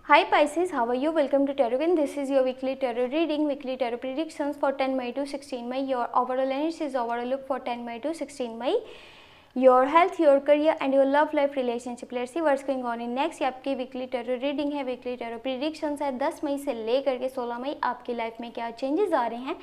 Hi Pisces, how are you? Welcome to Tarot again. This is your weekly tarot reading, weekly tarot predictions for 10 May to 16 May. Your overall energy is overall look for 10 May to 16 May. Your health, your career and your love life relationship. Let's see what's going on in next. ये आपकी weekly tarot reading है, weekly tarot predictions है। 10 मई से लेकर के 16 मई आपकी life में क्या चेंजेस आ रहे हैं,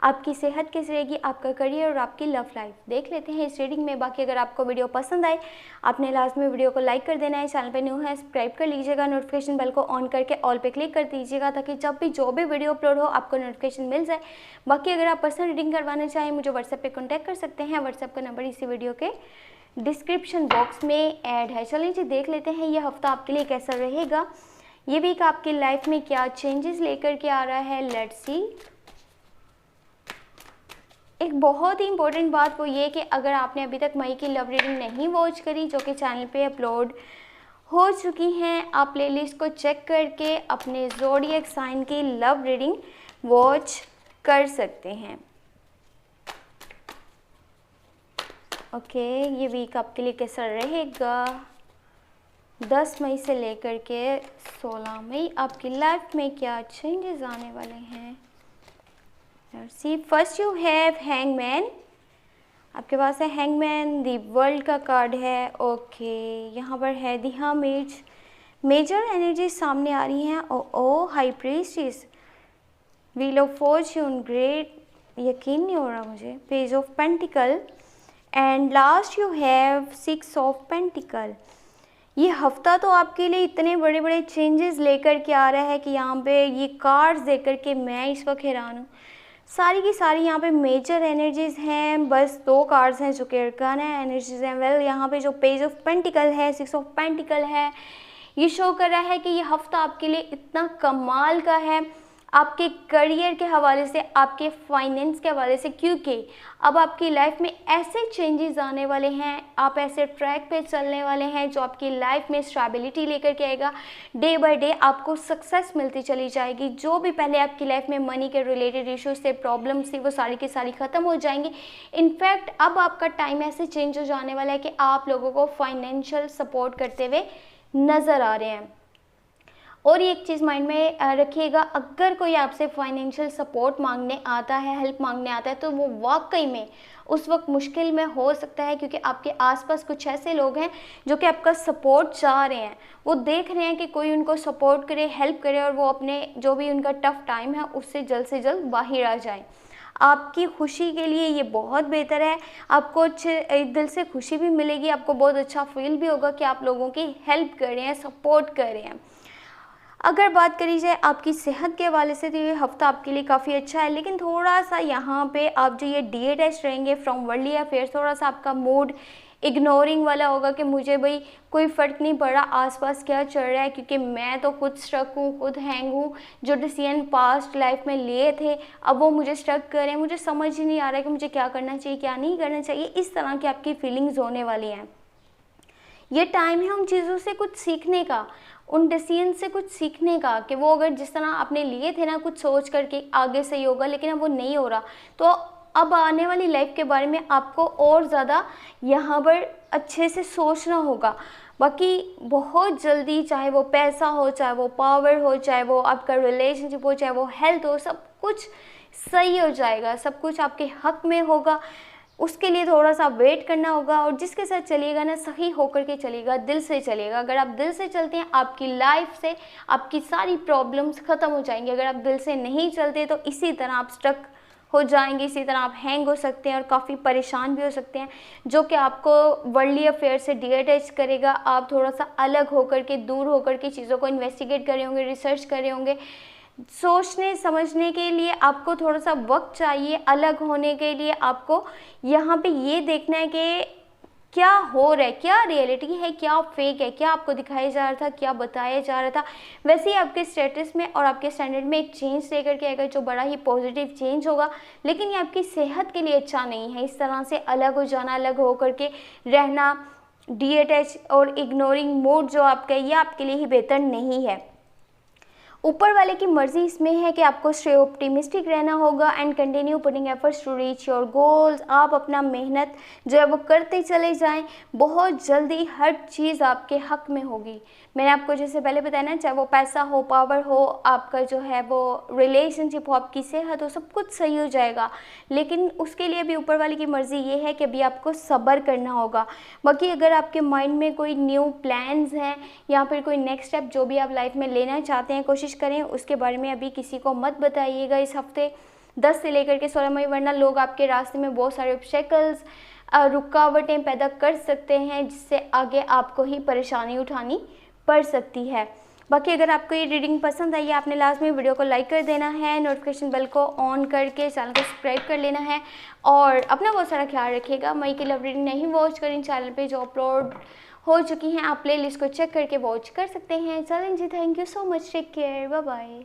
आपकी सेहत कैसी रहेगी, आपका करियर और आपकी लव लाइफ देख लेते हैं इस रीडिंग में। बाकी अगर आपको वीडियो पसंद आए, आपने लास्ट में वीडियो को लाइक कर देना है, चैनल पे न्यू है सब्सक्राइब कर लीजिएगा, नोटिफिकेशन बेल को ऑन करके ऑल पे क्लिक कर दीजिएगा ताकि जब भी जो भी वीडियो अपलोड हो आपको नोटिफिकेशन मिल जाए। बाकी अगर आप पर्सनल रीडिंग करवाना चाहें मुझे व्हाट्सएप पे कॉन्टैक्ट कर सकते हैं। व्हाट्सएप का नंबर इसी वीडियो के डिस्क्रिप्शन बॉक्स में ऐड है। चलिए जी देख लेते हैं ये हफ्ता आपके लिए कैसा रहेगा, ये वीक आपकी लाइफ में क्या चेंजेस लेकर के आ रहा है। Let's see. एक बहुत ही इंपॉर्टेंट बात वो ये कि अगर आपने अभी तक मई की लव रीडिंग नहीं वॉच करी जो कि चैनल पे अपलोड हो चुकी हैं, आप प्लेलिस्ट को चेक करके अपने ज़ोडिएक साइन की लव रीडिंग वॉच कर सकते हैं। ओके, ये वीक आपके लिए कैसा रहेगा 10 मई से लेकर के 16 मई आपकी लाइफ में क्या चेंजेस आने वाले हैं। सी फर्स्ट यू हैव हैंगमैन, आपके पास है हैंगमैन, दी वर्ल्ड का कार्ड है। ओके, यहाँ पर है दी हर्मिट, मेजर एनर्जी सामने आ रही हैं। ओ high priestess, wheel of fortune, great यकीन नहीं हो रहा मुझे, page of pentacle and last you have 6 of pentacle. ये हफ्ता तो आपके लिए इतने बड़े बड़े चेंजेस लेकर के आ रहा है कि यहाँ पे ये कार्ड्स देकर के मैं इस वक्त हैरान हूँ। सारी की सारी यहाँ पे मेजर एनर्जीज हैं, बस 2 कार्ड्स हैं जो कि अरकान है एनर्जीज हैं। वेल यहाँ पे जो पेज ऑफ पेंटिकल है, 6 ऑफ पेंटिकल है, ये शो कर रहा है कि ये हफ्ता आपके लिए इतना कमाल का है आपके करियर के हवाले से, आपके फाइनेंस के हवाले से, क्योंकि अब आपकी लाइफ में ऐसे चेंजेस आने वाले हैं, आप ऐसे ट्रैक पे चलने वाले हैं जो आपकी लाइफ में स्टेबिलिटी लेकर के आएगा। डे बाय डे आपको सक्सेस मिलती चली जाएगी। जो भी पहले आपकी लाइफ में मनी के रिलेटेड इश्यूज थे, प्रॉब्लम्स थी, वो सारी की सारी ख़त्म हो जाएंगी। इनफैक्ट अब आपका टाइम ऐसे चेंज हो जाने वाला है कि आप लोगों को फाइनेंशियल सपोर्ट करते हुए नज़र आ रहे हैं। और एक चीज़ माइंड में रखिएगा, अगर कोई आपसे फाइनेंशियल सपोर्ट मांगने आता है, हेल्प मांगने आता है, तो वो वाकई में उस वक्त मुश्किल में हो सकता है, क्योंकि आपके आसपास कुछ ऐसे लोग हैं जो कि आपका सपोर्ट चाह रहे हैं। वो देख रहे हैं कि कोई उनको सपोर्ट करे, हेल्प करे और वो अपने जो भी उनका टफ टाइम है उससे जल्द से जल्द बाहर आ जाए। आपकी खुशी के लिए ये बहुत बेहतर है, आपको अच्छे दिल से खुशी भी मिलेगी, आपको बहुत अच्छा फील भी होगा कि आप लोगों की हेल्प कर रहे हैं, सपोर्ट कर रहे हैं। अगर बात करी जाए आपकी सेहत के हवाले से तो ये हफ्ता आपके लिए काफ़ी अच्छा है, लेकिन थोड़ा सा यहाँ पे आप जो ये डीअटैच रहेंगे फ्रॉम वर्ल्डली अफेयर्स, थोड़ा सा आपका मूड इग्नोरिंग वाला होगा कि मुझे भाई कोई फ़र्क नहीं पड़ा आसपास क्या चल रहा है, क्योंकि मैं तो खुद स्ट्रक हूँ, खुद हैंग हूँ। जो डिसीजन पास्ट लाइफ में लिए थे अब वो मुझे स्ट्रक करें, मुझे समझ ही नहीं आ रहा है कि मुझे क्या करना चाहिए क्या नहीं करना चाहिए। इस तरह की आपकी फीलिंग्स होने वाली हैं। ये टाइम है उन चीज़ों से कुछ सीखने का, उन डिसीजन से कुछ सीखने का कि वो अगर जिस तरह आपने लिए थे ना कुछ सोच करके आगे सही होगा, लेकिन अब वो नहीं हो रहा, तो अब आने वाली लाइफ के बारे में आपको और ज़्यादा यहाँ पर अच्छे से सोचना होगा। बाकी बहुत जल्दी, चाहे वो पैसा हो, चाहे वो पावर हो, चाहे वो आपका रिलेशनशिप हो, चाहे वो हेल्थ हो, सब कुछ सही हो जाएगा, सब कुछ आपके हक में होगा। उसके लिए थोड़ा सा वेट करना होगा और जिसके साथ चलिएगा ना सही होकर के चलिएगा, दिल से चलिएगा। अगर आप दिल से चलते हैं आपकी लाइफ से आपकी सारी प्रॉब्लम्स ख़त्म हो जाएंगी। अगर आप दिल से नहीं चलते तो इसी तरह आप स्टक हो जाएंगे, इसी तरह आप हैंग हो सकते हैं और काफ़ी परेशान भी हो सकते हैं, जो कि आपको वर्ल्डली अफेयर से डीअटैच करेगा। आप थोड़ा सा अलग होकर के, दूर होकर के चीज़ों को इन्वेस्टिगेट कर रहे होंगे, रिसर्च कर रहे होंगे। सोचने समझने के लिए आपको थोड़ा सा वक्त चाहिए, अलग होने के लिए आपको यहाँ पे ये देखना है कि क्या हो रहा है, क्या रियलिटी है, क्या फेक है, क्या आपको दिखाया जा रहा था, क्या बताया जा रहा था। वैसे ही आपके स्टेटस में और आपके स्टैंडर्ड में एक चेंज लेकर के आएगा जो बड़ा ही पॉजिटिव चेंज होगा, लेकिन ये आपकी सेहत के लिए अच्छा नहीं है। इस तरह से अलग हो जाना, अलग होकर के रहना, डीअटैच और इग्नोरिंग मूड जो आपका, ये आपके लिए ही बेहतर नहीं है। ऊपर वाले की मर्जी इसमें है कि आपको स्टे ऑप्टिमिस्टिक रहना होगा and continue putting efforts to reach your goals. आप अपना मेहनत जो है वो करते चले जाएं, बहुत जल्दी हर चीज़ आपके हक में होगी। मैंने आपको जैसे पहले बताया ना, चाहे वो पैसा हो, पावर हो, आपका जो है वो रिलेशनशिप हो, आपकी सेहत हो, सब कुछ सही हो जाएगा। लेकिन उसके लिए भी ऊपर वाले की मर्ज़ी ये है कि अभी आपको सब्र करना होगा। बाकी अगर आपके माइंड में कोई न्यू प्लान्स हैं या फिर कोई नेक्स्ट स्टेप जो भी आप लाइफ में लेना चाहते हैं, कोशिश करें उसके बारे में अभी किसी को मत बताइएगा इस हफ्ते 10 से लेकर के 16 मई, वरना लोग आपके रास्ते में बहुत सारे ऑब्स्टेकल्स, रुकावटें पैदा कर सकते हैं, जिससे आगे आपको ही परेशानी उठानी पड़ सकती है। बाकी अगर आपको ये रीडिंग पसंद आई है, आपने लास्ट में वीडियो को लाइक कर देना है, नोटिफिकेशन बेल को ऑन करके चैनल को सब्सक्राइब कर लेना है और अपना बहुत सारा ख्याल रखिएगा। मई की लव रीडिंग नहीं वॉच करें चैनल पे जो अपलोड हो चुकी हैं, आप प्लेलिस्ट को चेक करके वॉच कर सकते हैं। चलें जी, thank you so much, take care, bye bye.